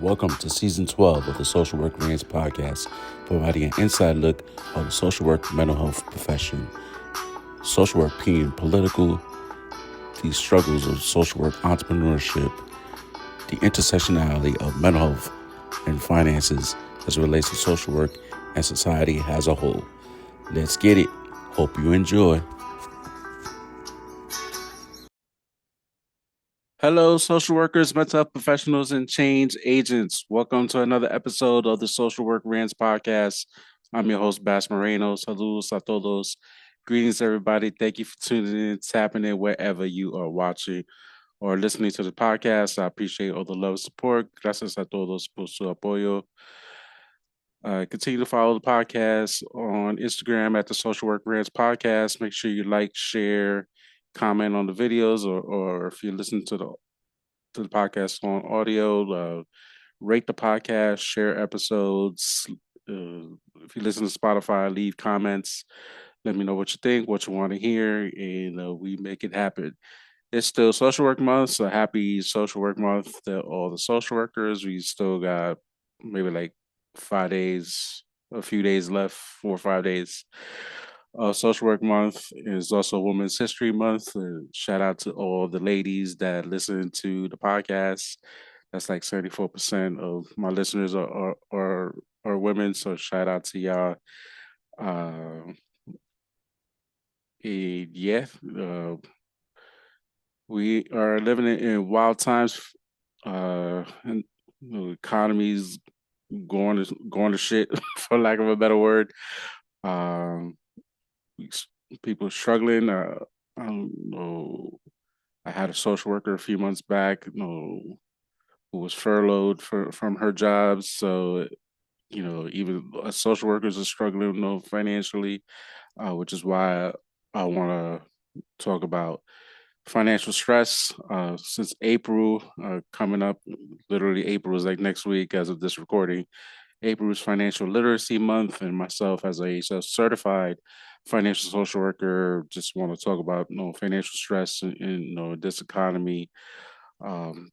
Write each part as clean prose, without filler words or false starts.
Welcome to Season 12 of the Social Work Rants Podcast, providing an inside look of the social work mental health profession. Social work being political, the struggles of social work entrepreneurship, the intersectionality of mental health and finances as it relates to social work and society as a whole. Let's get it. Hope you enjoy. Hello, social workers, mental health professionals, and change agents. Welcome to another episode of the Social Work Rants Podcast. I'm your host, Bas Moreno. Saludos a todos. Greetings, everybody. Thank you for tuning in, tapping in wherever you are watching or listening to the podcast. I appreciate all the love and support. Gracias a todos por su apoyo. Continue to follow the podcast on Instagram at the Social Work Rants Podcast. Make sure you like, share, comment on the videos, or if you listen to the podcast on audio, rate the podcast, share episodes. If you listen to Spotify, leave comments. Let me know what you think, what you want to hear, and we make it happen. It's still Social Work Month, so happy Social Work Month to all the social workers. We still got maybe like 5 days, a few days left, 4 or 5 days. Social Work Month is also Women's History Month. Shout out to all the ladies that listen to the podcast. That's like 74% of my listeners are women. So shout out to y'all. Uh, yeah, uh, we are living in wild times. And economy's going to shit, for lack of a better word. Um, People struggling. I don't know. I had a social worker a few months back, who was furloughed from her job. So, even social workers are struggling, financially, which is why I want to talk about financial stress. Since April coming up, literally April is like next week as of this recording. April is Financial Literacy Month, and myself as a certified financial social worker just want to talk about financial stress in this economy. Um,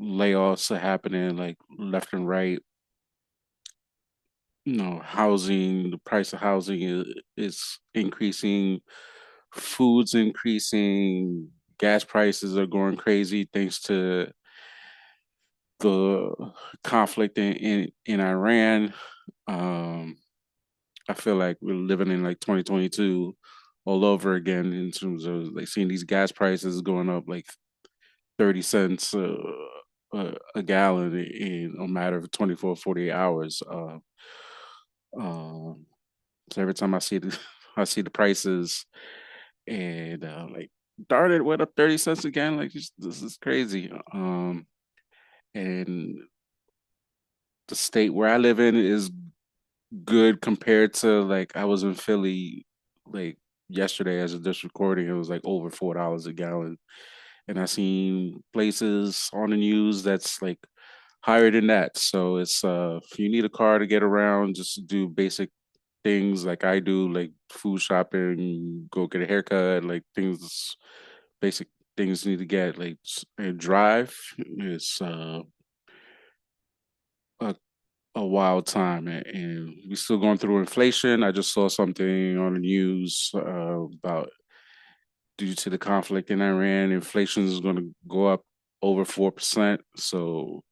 Layoffs are happening like left and right. Housing, the price of housing is increasing, food's increasing, gas prices are going crazy thanks to the conflict in Iran. Um, I feel like we're living in like 2022 all over again in terms of like seeing these gas prices going up like 30 cents a gallon in a matter of 24, 48 hours. Um, so every time I see the I see the prices and like darn it, went up 30 cents again. Like this is crazy. And the state where I live in is good compared to like I was in Philly like yesterday as of this recording. It was like over $4 a gallon. And I seen places on the news that's like higher than that. So it's if you need a car to get around, just to do basic things like I do, like food shopping, go get a haircut, like things, basic things you need to get, like and drive is a, a wild time, and we're still going through inflation. I just saw something on the news about due to the conflict in Iran, inflation is going to go up over 4%. So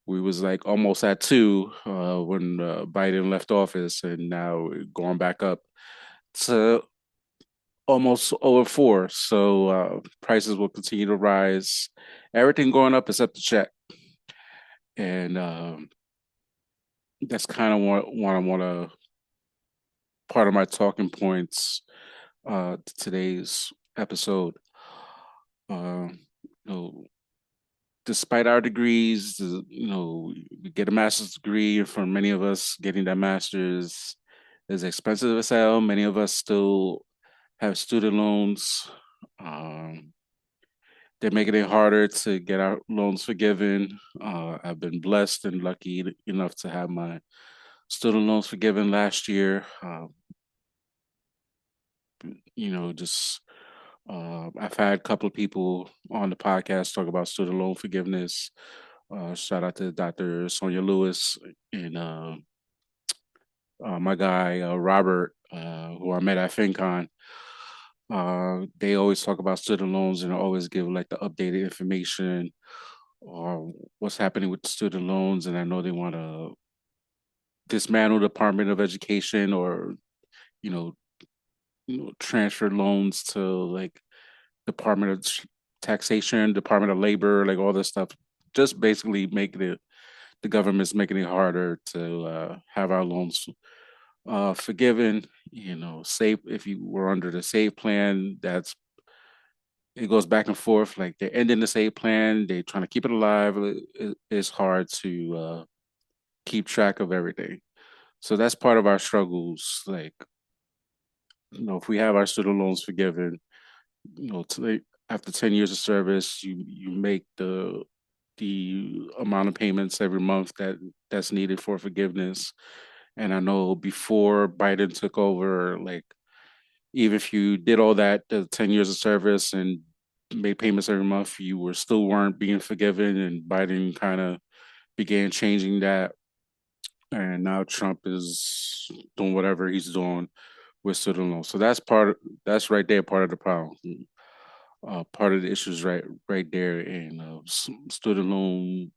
we was like almost at two when Biden left office, and now we're going back up to almost over four. So prices will continue to rise. Everything going up except the check, and that's kind of what I want to part of my talking points to today's episode. Uh, you know, despite our degrees, we get a master's degree. For many of us, getting that master's is expensive as hell. Many of us still have student loans. Um, they're making it harder to get our loans forgiven. I've been blessed and lucky enough to have my student loans forgiven last year. Just I've had a couple of people on the podcast talk about student loan forgiveness. Shout out to Dr. Sonia Lewis and my guy Robert, who I met at FinCon. They always talk about student loans and always give like the updated information or what's happening with student loans. And I know they want to dismantle the Department of Education or you know, transfer loans to like Department of Taxation, Department of Labor, like all this stuff. Just basically make the government's making it harder to have our loans forgiven. Save if you were under the save plan, that's it goes back and forth. Like they're ending the save plan, they're trying to keep it alive. It's hard to keep track of everything. So that's part of our struggles. Like, if we have our student loans forgiven, after 10 years of service, you make the amount of payments every month that's needed for forgiveness. And I know before Biden took over, like even if you did all that, the 10 years of service and made payments every month, you were still weren't being forgiven. And Biden kind of began changing that. And now Trump is doing whatever he's doing with student loans. So that's right there part of the problem. Part of the issues right there, and student loan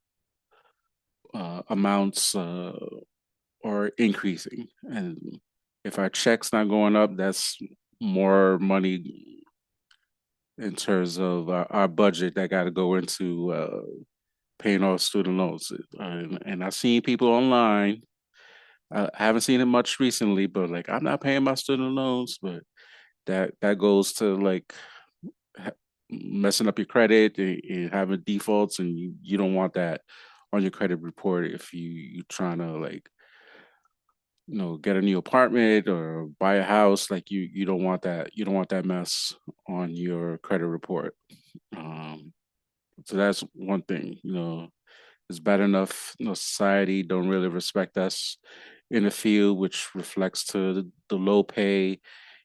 amounts are increasing, and if our checks not going up, that's more money in terms of our budget that got to go into paying off student loans. And I've seen people online. I haven't seen it much recently, but like I'm not paying my student loans, but that goes to like messing up your credit and having defaults, and you don't want that on your credit report if you trying to like get a new apartment or buy a house. Like you don't want that mess on your credit report. um so that's one thing. It's bad enough society don't really respect us in the field, which reflects to the low pay.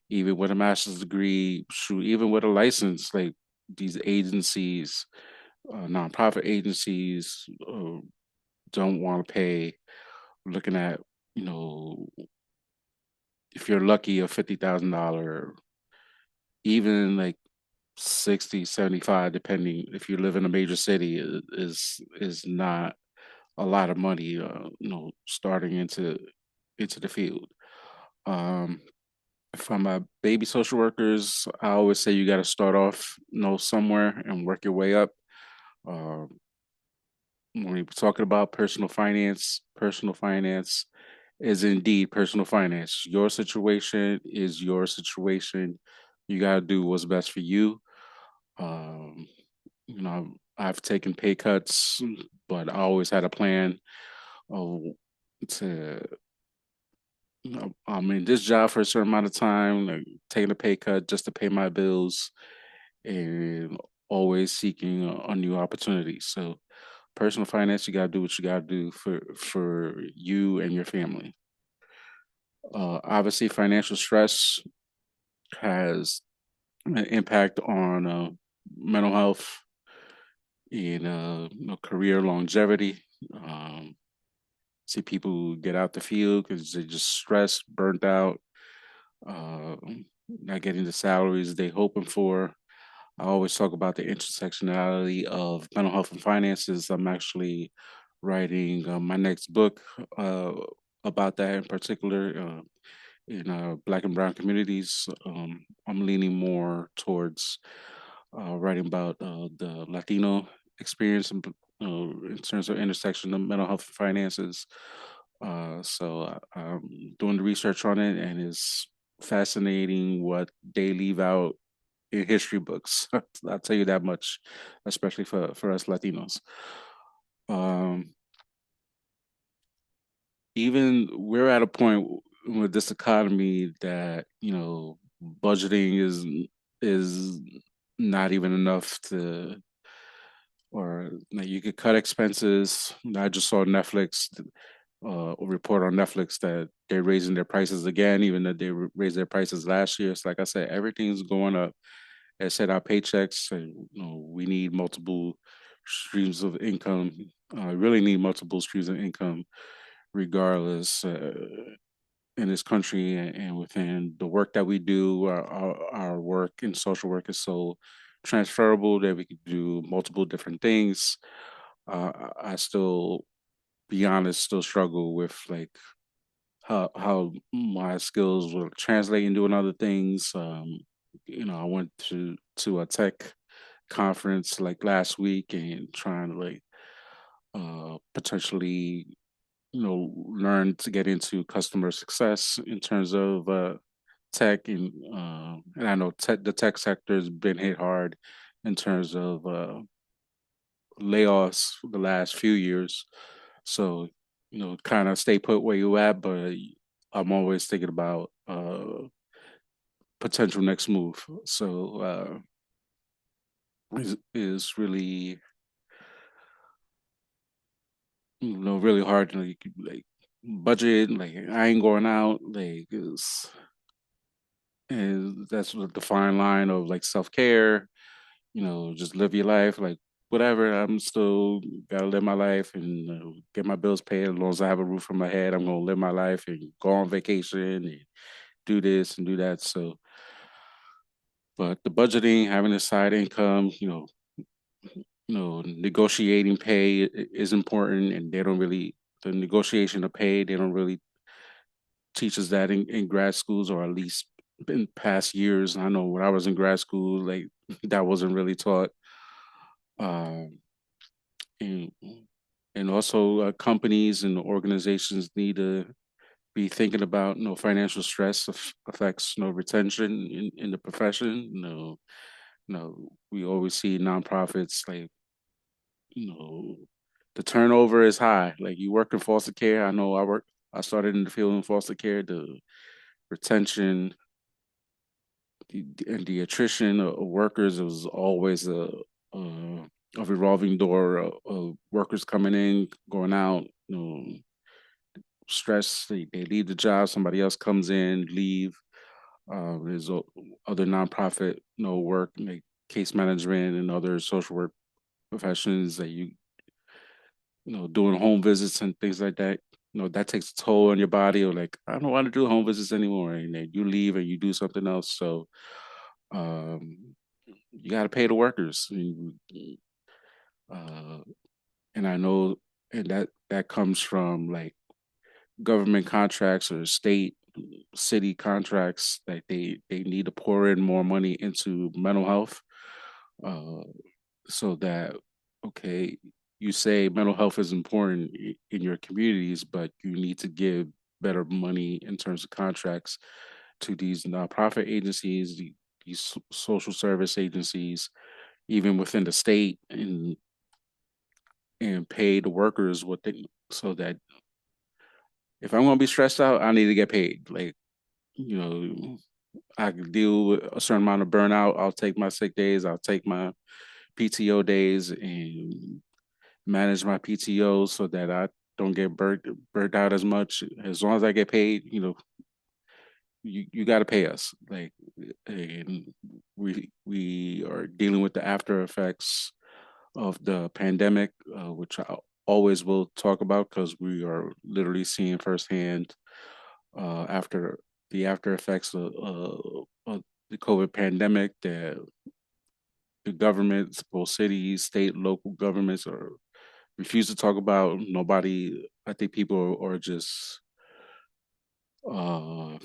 Even with a master's degree, shoot, even with a license, like these agencies, nonprofit agencies, don't want to pay. Looking at, you know, if you're lucky, a $50,000, even like 60, 75, depending if you live in a major city, is not a lot of money, starting into the field. Um, from my baby social workers, I always say you got to start off, somewhere and work your way up. Um, when we're talking about personal finance is indeed personal finance. Your situation is your situation. You got to do what's best for you. Um, I've taken pay cuts, but I always had a plan of to I'm in this job for a certain amount of time, like taking a pay cut just to pay my bills, and always seeking a new opportunity. So, personal finance, you gotta do what you gotta do for you and your family. Obviously, financial stress has an impact on mental health and career longevity. See people get out the field because they're just stressed, burnt out, uh, not getting the salaries they hoping for. I always talk about the intersectionality of mental health and finances. I'm actually writing my next book uh, about that in particular in Black and Brown communities. I'm leaning more towards writing about the Latino experience in terms of intersection of mental health and finances. So I'm doing the research on it, and it's fascinating what they leave out in history books. I'll tell you that much, especially for us Latinos. Um, Even we're at a point with this economy that budgeting is not even enough to, or like, you could cut expenses. I just saw Netflix a report on Netflix that they're raising their prices again, even though they raised their prices last year. So like I said, everything's going up. I said our paychecks, and we need multiple streams of income really need multiple streams of income, regardless. In this country and within the work that we do, our work in social work is so transferable that we could do multiple different things. I still, be honest, still struggle with like how my skills will translate into other things. I went to a tech conference like last week and trying to like potentially learn to get into customer success in terms of tech and I know the tech sector has been hit hard in terms of layoffs the last few years. So, kind of stay put where you at, but I'm always thinking about potential next move. So, is really really hard to like budget. Like I ain't going out. Like is and that's the fine line of like self care. Just live your life. Like whatever. I'm still gotta live my life and get my bills paid. As long as I have a roof over my head, I'm gonna live my life and go on vacation and do this and do that. So, but the budgeting, having a side income, negotiating pay is important, and they don't really the negotiation of pay. They don't really teach us that in grad schools, or at least in past years. I know when I was in grad school, like that wasn't really taught. Um, and and also companies and organizations need to be thinking about financial stress affects retention in the profession. We always see nonprofits like you know the turnover is high. Like you work in foster care. I started in the field in foster care. The retention and the attrition of workers was always a revolving door of workers coming in, going out. Stress. They leave the job. Somebody else comes in, leave. There's other nonprofit, work like case management and other social work professions that doing home visits and things like that. That takes a toll on your body. Or like, I don't want to do home visits anymore, and then you leave and you do something else. So, um, you got to pay the workers. Uh, and I know, and that comes from like government contracts or state city contracts that they need to pour in more money into mental health uh, so that okay, you say mental health is important in your communities, but you need to give better money in terms of contracts to these nonprofit agencies, these social service agencies, even within the state, and pay the workers what they so that if I'm gonna be stressed out, I need to get paid. Like you know, I can deal with a certain amount of burnout. I'll take my sick days. I'll take my PTO days and manage my PTO so that I don't get burnt out as much. As long as I get paid, you got to pay us. Like, and we are dealing with the after effects of the pandemic, which I always will talk about because we are literally seeing firsthand after the after effects of the COVID pandemic that the governments, both cities, state, local governments, are refuse to talk about. Nobody, I think people are just uh,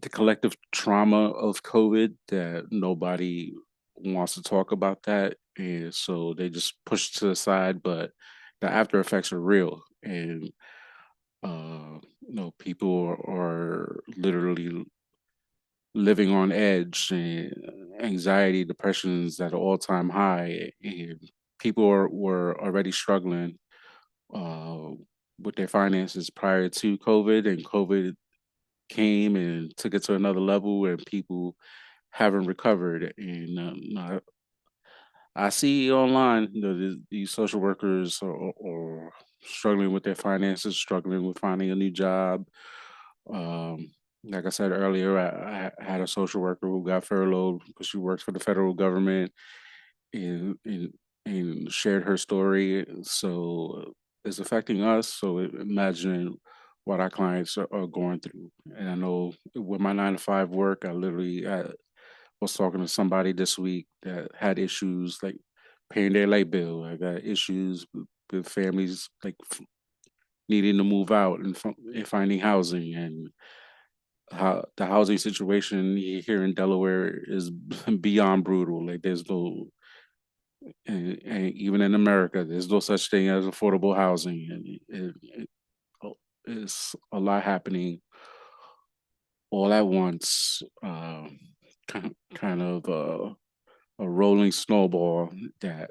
the collective trauma of COVID that nobody wants to talk about that, and so they just push to the side. But the after effects are real, and people are literally living on edge, and anxiety, depressions at an all-time high, and people were already struggling uh, with their finances prior to COVID, and COVID came and took it to another level, and people haven't recovered. And I see online, these social workers are struggling with their finances, struggling with finding a new job. Um, like I said earlier, I had a social worker who got furloughed because she works for the federal government, and and shared her story. So it's affecting us. So imagine what our clients are going through. And I know with my 9 to 5 work, I literally was talking to somebody this week that had issues like paying their light bill. I got issues with families like needing to move out and finding housing, and how the housing situation here in Delaware is beyond brutal. Like there's no, and even in America, there's no such thing as affordable housing, and it's a lot happening all at once. Kind of a rolling snowball that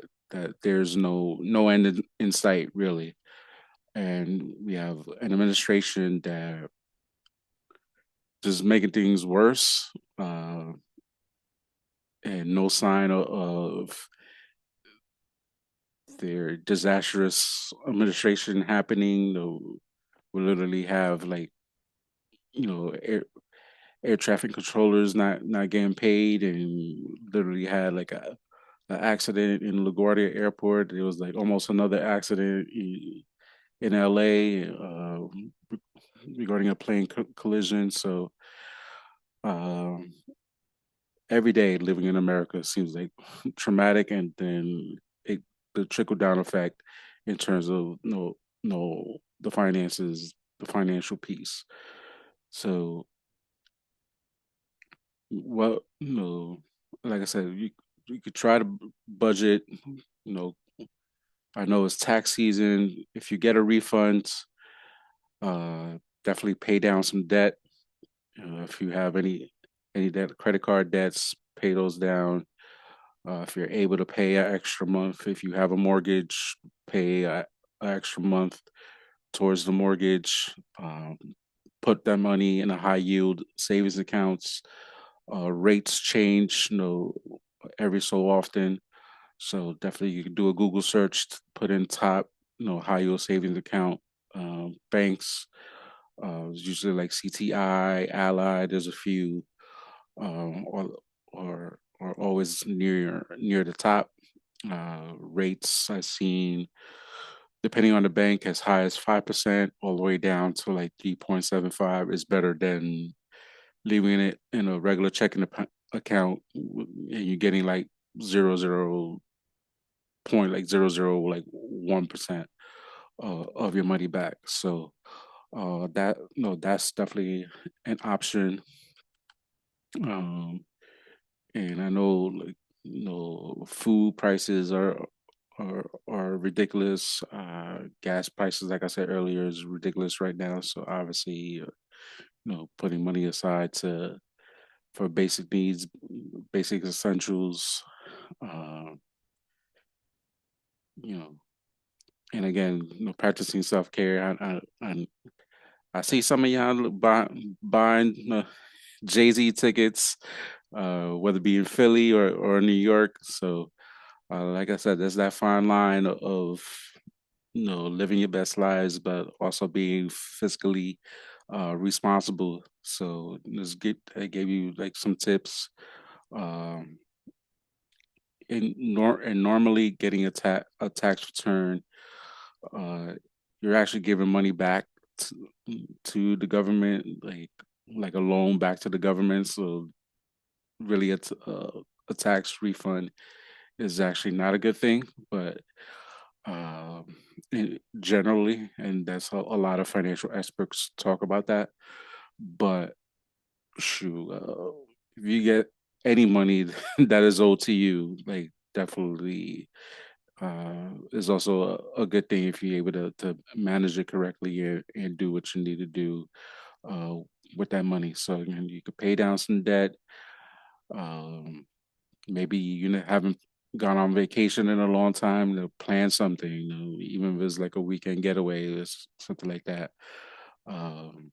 there's no end in sight really, and we have an administration that just making things worse, and no sign of their disastrous administration happening. No, we literally have like air traffic controllers not getting paid, and literally had like a accident in LaGuardia Airport. There was like almost another accident in LA, regarding a plane collision. So um, every day living in America seems like traumatic, and then the trickle down effect in terms of no the finances, the financial piece. So well, like I said, you could try to budget. You know, I know it's tax season. If you get a refund, uh, definitely pay down some debt. If you have any debt, credit card debts, pay those down. If you're able to pay an extra month, if you have a mortgage, pay an extra month towards the mortgage. Put that money in a high yield savings accounts. Rates change, every so often. So definitely, you can do a Google search, put in top, high yield savings account, banks. Usually like CTI, Ally. There's a few, um, or or always near the top. Rates I've seen, depending on the bank, as high as 5%, all the way down to like 3.75 is better than leaving it in a regular checking account, and you're getting like zero point like 0.001% of your money back. So that no, that's definitely an option. Um, and I know like food prices are ridiculous. Gas prices, like I said earlier, is ridiculous right now. So obviously, putting money aside to for basic needs, basic essentials, uh, you know, and again, practicing self care. I see some of y'all buying Jay-Z tickets, whether it be in Philly or New York. So, like I said, there's that fine line of living your best lives, but also being fiscally responsible. So, I gave you like some tips. Um, and normally getting a tax return, uh, you're actually giving money back to, the government, like a loan back to the government. So really, a tax refund is actually not a good thing, but um, generally, and that's a lot of financial experts talk about that. But shoot, if you get any money that is owed to you, like definitely is also a good thing if you're able to manage it correctly and do what you need to do uh, with that money. So again, you could pay down some debt. Um, Maybe haven't gone on vacation in a long time. Plan something, even if it's like a weekend getaway or something like that. Um,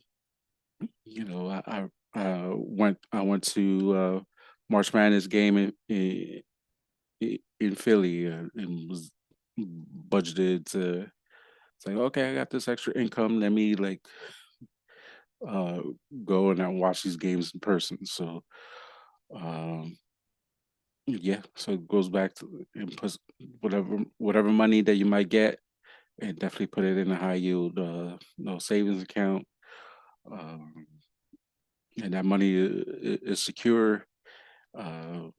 I went to March Madness game in Philly, and was budgeted to. It's like, okay, I got this extra income. Let me like uh, go and watch these games in person. So, um, Yeah, so it goes back to and puts whatever money that you might get, and definitely put it in a high yield savings account, um, and that money is secure. Uh,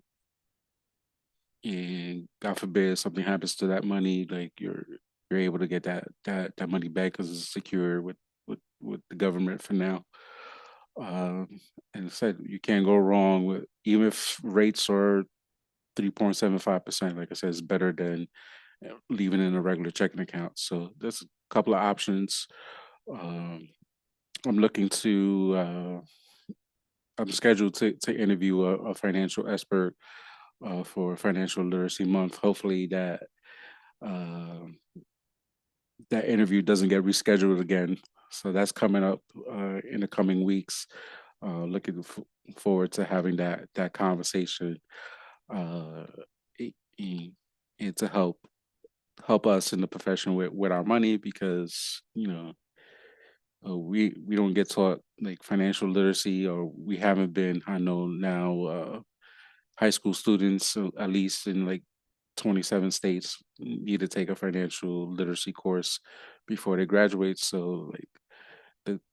and God forbid something happens to that money, like you're able to get that money back because it's secure with the government for now. Um, and I said you can't go wrong with even if rates are 3.75%. Like I said, it's better than leaving in a regular checking account. So there's a couple of options. Um, I'm looking to. I'm scheduled to interview a financial expert for Financial Literacy Month. Hopefully uh, that interview doesn't get rescheduled again. So that's coming up in the coming weeks. Looking forward to having that conversation uh, e- e- and to help us in the profession with our money because we don't get taught like financial literacy, or we haven't been. I know now high school students, at least in like 27 states, need to take a financial literacy course before they graduate. So like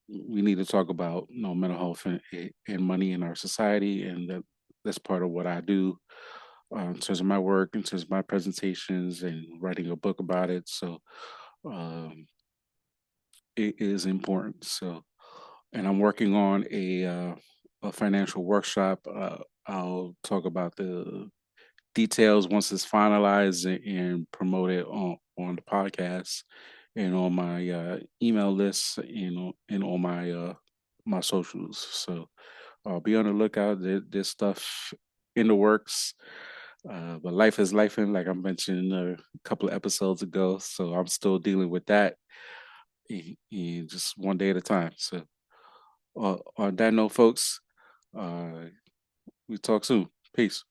we need to talk about mental health and money in our society, and that's part of what I do in terms of my work, in terms of my presentations, and writing a book about it. So um, it is important. So, and I'm working on a financial workshop. I'll talk about the details once it's finalized and promoted on the podcast and on my email list and on my my socials. So be on the lookout. There's stuff in the works. But life is life, and like I mentioned a couple of episodes ago, so I'm still dealing with that, and just one day at a time. So, on that note, folks, uh, we talk soon. Peace.